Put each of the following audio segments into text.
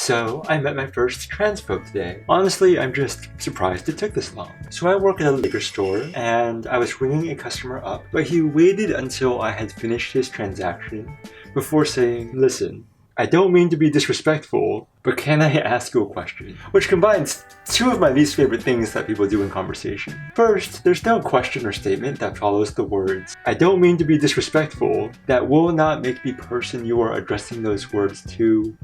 So, I met my first transphobe today. Honestly, I'm just surprised it took this long. So I work at a liquor store, and I was ringing a customer up, but he waited until I had finished his transaction before saying, "Listen, I don't mean to be disrespectful, but can I ask you a question?" Which combines two of my least favorite things that people do in conversation. First, there's no question or statement that follows the words, "I don't mean to be disrespectful," that will not make the person you are addressing those words to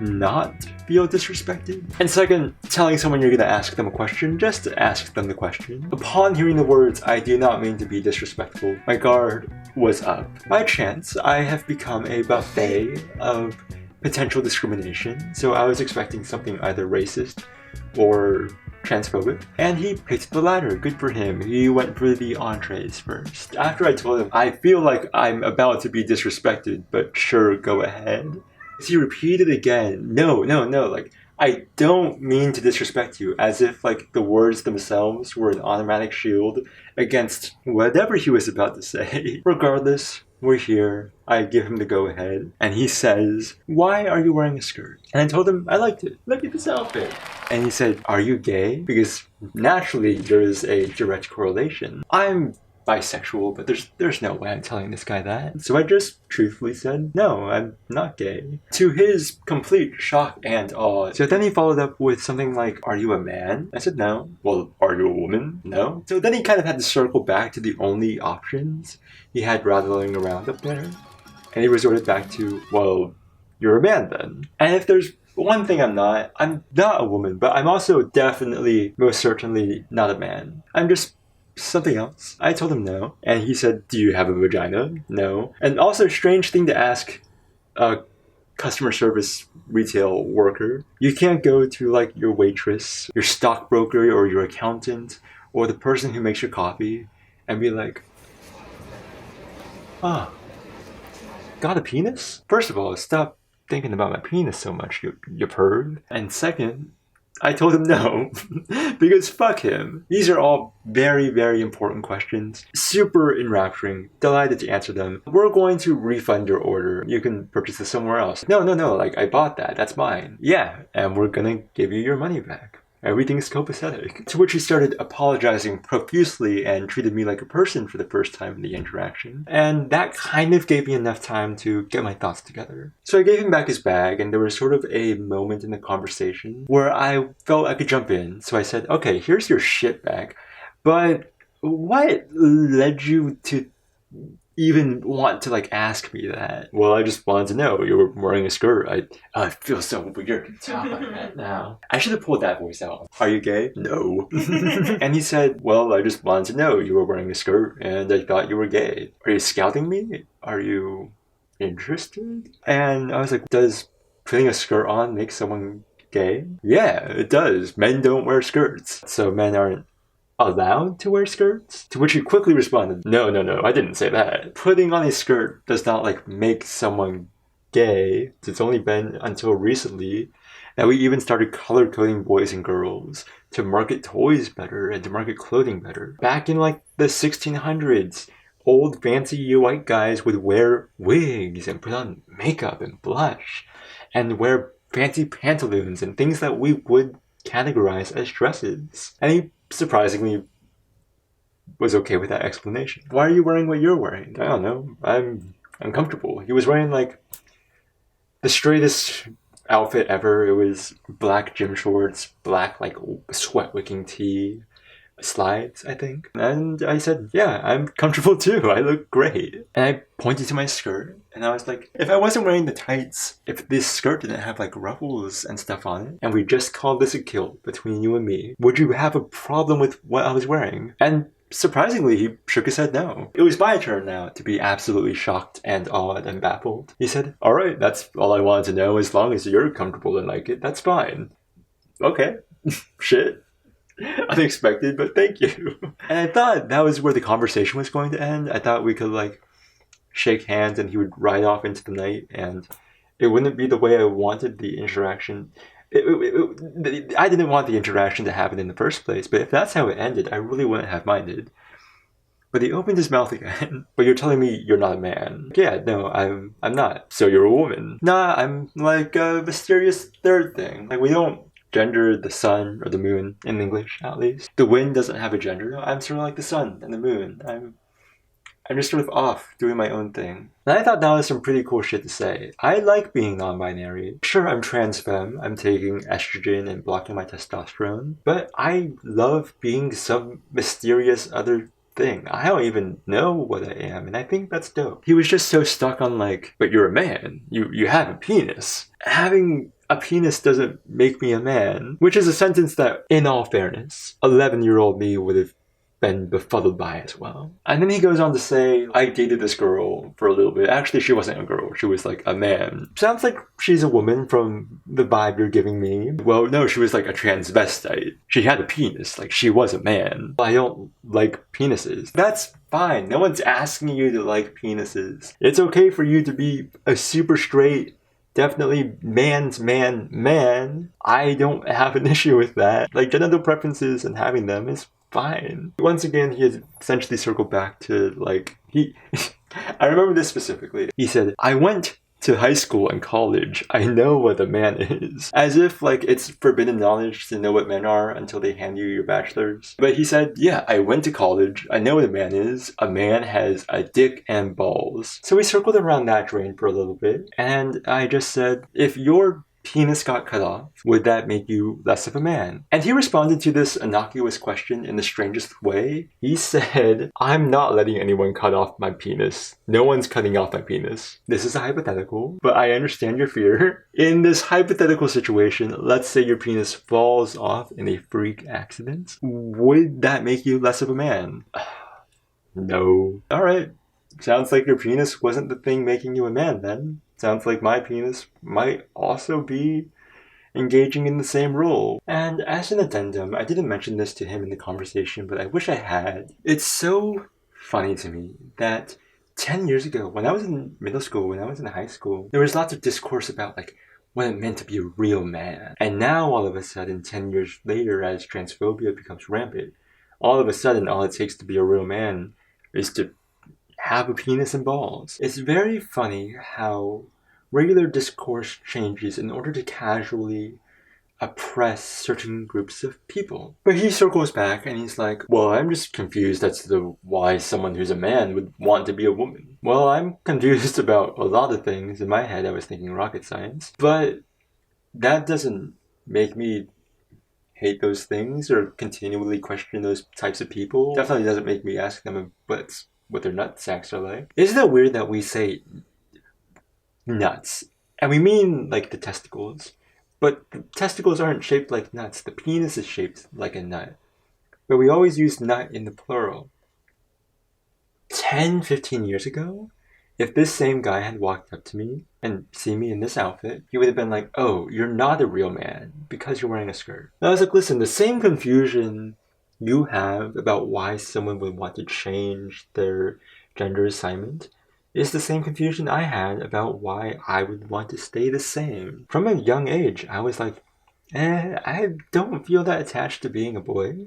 not feel disrespected. And second, telling someone you're gonna ask them a question, just ask them the question. Upon hearing the words, "I do not mean to be disrespectful," my guard was up. By chance, I have become a buffet of potential discrimination, so I was expecting something either racist or transphobic, and he picked the latter. Good for him. He went for the entrees first. After I told him, "I feel like I'm about to be disrespected, but sure, go ahead," he repeated again, no, like, "I don't mean to disrespect you," as if like the words themselves were an automatic shield against whatever he was about to say. Regardless, we're here. I give him the go-ahead, and he says, "Why are you wearing a skirt?" And I told him I liked it. "Look at this outfit." And he said, "Are you gay?" Because naturally there is a direct correlation. I'm bisexual, but there's no way I'm telling this guy that. So I just truthfully said, "No, I'm not gay," to his complete shock and awe. So then he followed up with something like, "Are you a man?" I said, "No." "Well, are you a woman?" "No." So then he kind of had to circle back to the only options he had rattling around up there. And he resorted back to, "Well, you're a man then." And if there's one thing I'm not a woman, but I'm also definitely, most certainly not a man. I'm just something else. I told him no, and he said, "Do you have a vagina?" "No." And also, strange thing to ask a customer service retail worker. You can't go to like your waitress, your stockbroker, or your accountant, or the person who makes your coffee and be like, "Ah, got a penis?" First of all, stop thinking about my penis so much, you perv. And second, I told him no, because fuck him. These are all very, very important questions. Super enrapturing. Delighted to answer them. "We're going to refund your order. You can purchase this somewhere else." No, like, "I bought that. That's mine." "Yeah, and we're gonna give you your money back. Everything's copacetic." To which he started apologizing profusely and treated me like a person for the first time in the interaction. And that kind of gave me enough time to get my thoughts together. So I gave him back his bag, and there was sort of a moment in the conversation where I felt I could jump in. So I said, "Okay, here's your shit bag, but what led you to even want to like ask me that?" "Well, I just wanted to know. You were wearing a skirt. I feel so weird to talk like that now." I should have pulled that voice out. "Are you gay?" "No." And he said, "Well, I just wanted to know. You were wearing a skirt, and I thought you were gay. Are you scouting me? Are you interested?" And I was like, "Does putting a skirt on make someone gay?" "Yeah, it does. Men don't wear skirts, so men aren't allowed to wear skirts?" To which he quickly responded, No, I didn't say that. Putting on a skirt does not like make someone gay. It's only been until recently that we even started color coding boys and girls to market toys better and to market clothing better. Back in like the 1600s, old fancy white guys would wear wigs and put on makeup and blush and wear fancy pantaloons and things that we would categorize as dresses. And he surprisingly was okay with that explanation. "Why are you wearing what you're wearing?" "I don't know. I'm comfortable." He was wearing like the straightest outfit ever. It was black gym shorts, black like sweat wicking tee, slides, I think. And I said, "Yeah, I'm comfortable too. I look great." And I pointed to my skirt, and I was like, if I wasn't wearing the tights, if this skirt didn't have like ruffles and stuff on it, and we just called this a kilt between you and me, would you have a problem with what I was wearing? And surprisingly, he shook his head no. It was my turn now to be absolutely shocked and awed and baffled. He said, "All right, that's all I wanted to know. As long as you're comfortable and like it, that's fine." Okay. Shit. Unexpected, but thank you. And I thought that was where the conversation was going to end. I thought we could like shake hands and he would ride off into the night, and it wouldn't be the way I wanted the interaction. I didn't want the interaction to happen in the first place, but if that's how it ended, I really wouldn't have minded. But he opened his mouth again. But you're telling me you're not a man. Yeah, no, I'm not. So you're a woman. Nah, I'm like a mysterious third thing. Like, we don't gender the sun or the moon in English, at least. The wind doesn't have a gender. No, I'm sort of like the sun and the moon. I'm just sort of off doing my own thing. And I thought that was some pretty cool shit to say. I like being non-binary. Sure, I'm trans femme. I'm taking estrogen and blocking my testosterone. But I love being some mysterious other thing. I don't even know what I am, and I think that's dope. He was just so stuck on like, but you're a man. You have a penis. Having a penis doesn't make me a man. Which is a sentence that, in all fairness, 11-year-old me would have been befuddled by as well. And then he goes on to say, I dated this girl for a little bit. Actually, she wasn't a girl. She was like a man. Sounds like she's a woman from the vibe you're giving me. Well, no, she was like a transvestite. She had a penis. Like, she was a man. I don't like penises. That's fine. No one's asking you to like penises. It's okay for you to be a super straight, definitely man's man. I don't have an issue with that. Like, genital preferences and having them is fine. Once again, he has essentially circled back to, like, I remember this specifically. He said, I went to high school and college. I know what a man is. As if, like, it's forbidden knowledge to know what men are until they hand you your bachelor's. But he said, yeah, I went to college. I know what a man is. A man has a dick and balls. So we circled around that drain for a little bit. And I just said, if your penis got cut off, would that make you less of a man? And he responded to this innocuous question in the strangest way. He said, I'm not letting anyone cut off my penis. No one's cutting off my penis. This is a hypothetical, but I understand your fear. In this hypothetical situation, let's say your penis falls off in a freak accident. Would that make you less of a man? No. Alright. Sounds like your penis wasn't the thing making you a man then. Sounds like my penis might also be engaging in the same role. And as an addendum, I didn't mention this to him in the conversation, but I wish I had. It's so funny to me that 10 years ago, when I was in middle school, when I was in high school, there was lots of discourse about like what it meant to be a real man. And now all of a sudden, 10 years later, as transphobia becomes rampant, all of a sudden all it takes to be a real man is to have a penis and balls. It's very funny how regular discourse changes in order to casually oppress certain groups of people. But he circles back and he's like, well, I'm just confused as to why someone who's a man would want to be a woman. Well, I'm confused about a lot of things. In my head, I was thinking rocket science. But that doesn't make me hate those things or continually question those types of people. Definitely doesn't make me ask them what their nut sacks are like. Isn't it weird that we say nuts? And we mean like the testicles. But the testicles aren't shaped like nuts. The penis is shaped like a nut. But we always use nut in the plural. 10, 15 years ago, if this same guy had walked up to me and seen me in this outfit, he would have been like, oh, you're not a real man because you're wearing a skirt. And I was like, listen, the same confusion you have about why someone would want to change their gender assignment is the same confusion I had about why I would want to stay the same. From a young age, I was like, I don't feel that attached to being a boy.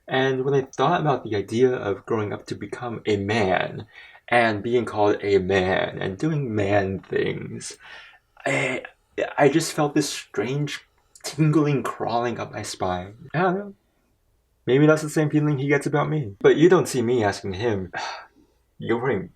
And when I thought about the idea of growing up to become a man and being called a man and doing man things, I just felt this strange tingling crawling up my spine. I don't know. Maybe that's the same feeling he gets about me. But you don't see me asking him, you're wearing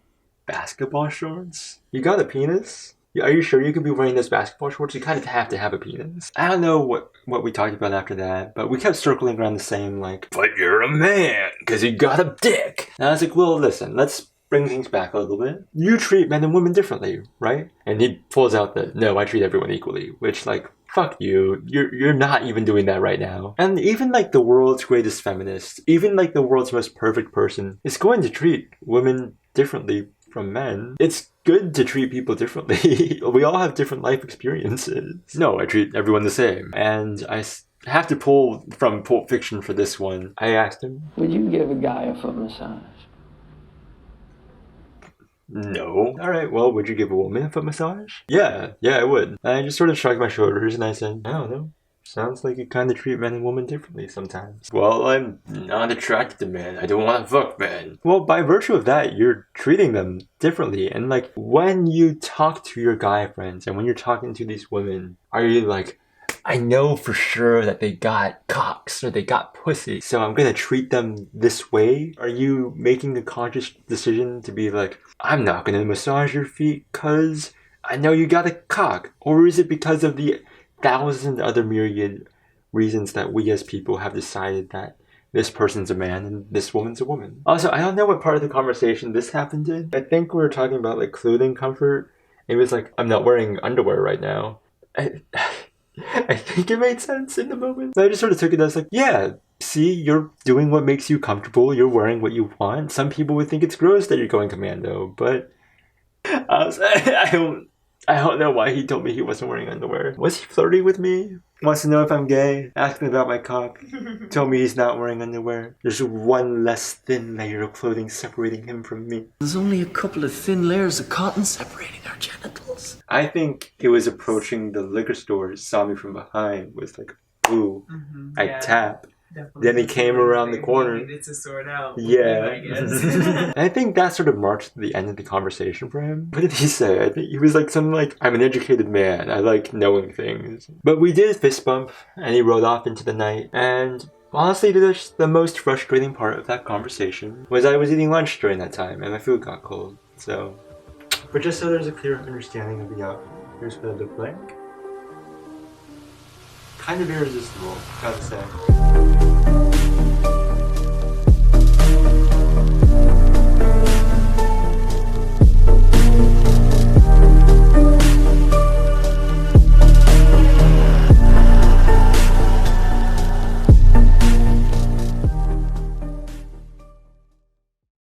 basketball shorts? You got a penis? Are you sure you could be wearing those basketball shorts? You kind of have to have a penis. I don't know what we talked about after that, but we kept circling around the same, like, but you're a man, because you got a dick. And I was like, well, listen, let's bring things back a little bit. You treat men and women differently, right? And he pulls out the, no, I treat everyone equally, which, like, fuck you. You're not even doing that right now. And even like the world's greatest feminist, even like the world's most perfect person is going to treat women differently from men. It's good to treat people differently. We all have different life experiences. No, I treat everyone the same. And I have to pull from Pulp Fiction for this one. I asked him, would you give a guy a foot massage? No. Alright, well, would you give a woman a foot massage? Yeah, I would. And I just sort of shrugged my shoulders and I said, I don't know. Sounds like you kind of treat men and women differently sometimes. Well, I'm not attracted to men. I don't want to fuck men. Well, by virtue of that, you're treating them differently. And like, when you talk to your guy friends and when you're talking to these women, are you like, I know for sure that they got cocks or they got pussy, so I'm gonna treat them this way? Are you making a conscious decision to be like, I'm not gonna massage your feet cause I know you got a cock? Or is it because of the thousand other myriad reasons that we as people have decided that this person's a man and this woman's a woman? Also, I don't know what part of the conversation this happened in. I think we were talking about like clothing comfort. It was like, I'm not wearing underwear right now. I think it made sense in the moment. So I just sort of took it as like, yeah, see, you're doing what makes you comfortable. You're wearing what you want. Some people would think it's gross that you're going commando, but I don't know why he told me he wasn't wearing underwear. Was he flirting with me? Wants to know if I'm gay? Asked me about my cock. Told me he's not wearing underwear. There's one less thin layer of clothing separating him from me. There's only a couple of thin layers of cotton separating our genitals. I think he was approaching the liquor store, saw me from behind, was like, ooh, I tap. Definitely. Then he came around the corner. He needed to sort out. Yeah. I guess. I think that sort of marked the end of the conversation for him. What did he say? I think he was like something like, I'm an educated man. I like knowing things. But we did fist bump and he rode off into the night. And honestly, the most frustrating part of that conversation was I was eating lunch during that time and my food got cold. So, but just so there's a clear understanding of the outcome, here's what it looked like. Kind of irresistible, gotta say.